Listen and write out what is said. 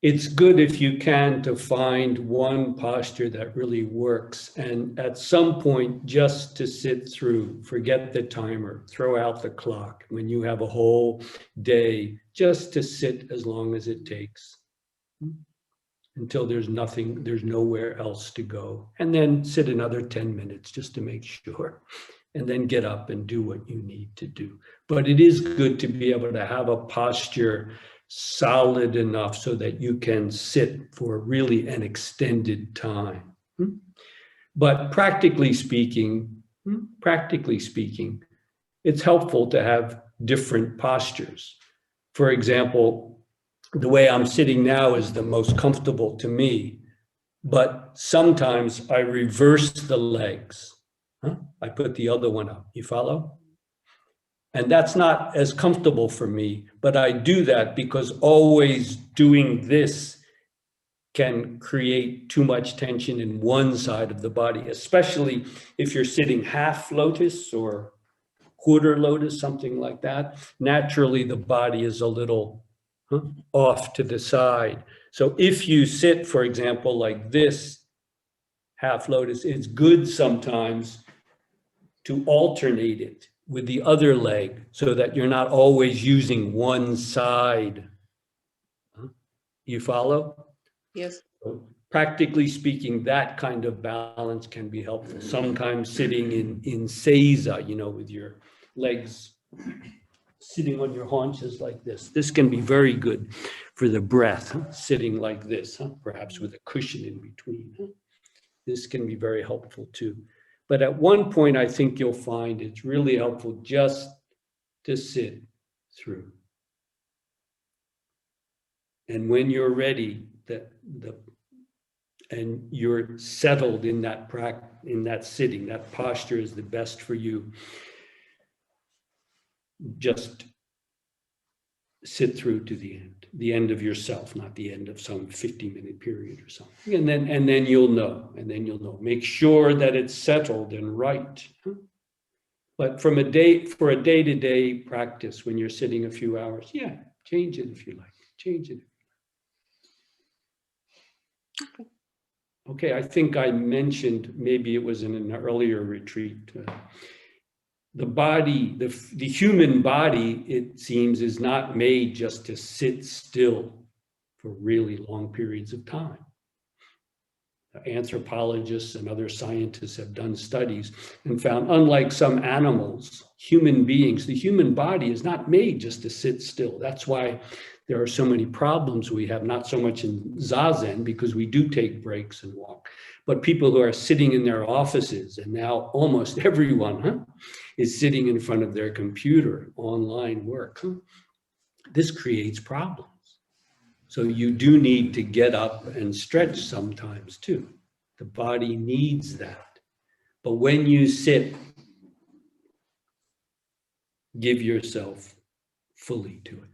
it's good if you can to find one posture that really works. And at some point, just to sit through, forget the timer, throw out the clock. When you have a whole day, just to sit as long as it takes until there's nothing, there's nowhere else to go. And then sit another 10 minutes just to make sure. And then get up and do what you need to do. But it is good to be able to have a posture solid enough so that you can sit for really an extended time. But practically speaking, it's helpful to have different postures. For example, the way I'm sitting now is the most comfortable to me, but sometimes I reverse the legs. I put the other one up. You follow? And that's not as comfortable for me, but I do that because always doing this can create too much tension in one side of the body, especially if you're sitting half lotus or quarter lotus, something like that. Naturally, the body is a little off to the side. So if you sit, for example, like this, half lotus, it's good sometimes to alternate it with the other leg so that you're not always using one side. You follow? Yes. So practically speaking, that kind of balance can be helpful. Sometimes sitting in seiza, with your legs sitting on your haunches like this. This can be very good for the breath, sitting like this, perhaps with a cushion in between. This can be very helpful too. But at one point, I think you'll find it's really helpful just to sit through. And when you're ready, and you're settled in that sitting, that posture is the best for you. Just sit through to the end of yourself, not the end of some 50-minute period or something. And then you'll know, Make sure that it's settled and right. But for a day-to-day practice, when you're sitting a few hours, change it if you like. Change it. Okay, I think I mentioned, maybe it was in an earlier retreat, the body, the human body, it seems, is not made just to sit still for really long periods of time. Anthropologists and other scientists have done studies and found, unlike some animals, human beings, the human body is not made just to sit still. That's why there are so many problems we have, not so much in Zazen, because we do take breaks and walk, but people who are sitting in their offices, and now almost everyone is sitting in front of their computer, online work. This creates problems. So you do need to get up and stretch sometimes too. The body needs that. But when you sit, give yourself fully to it.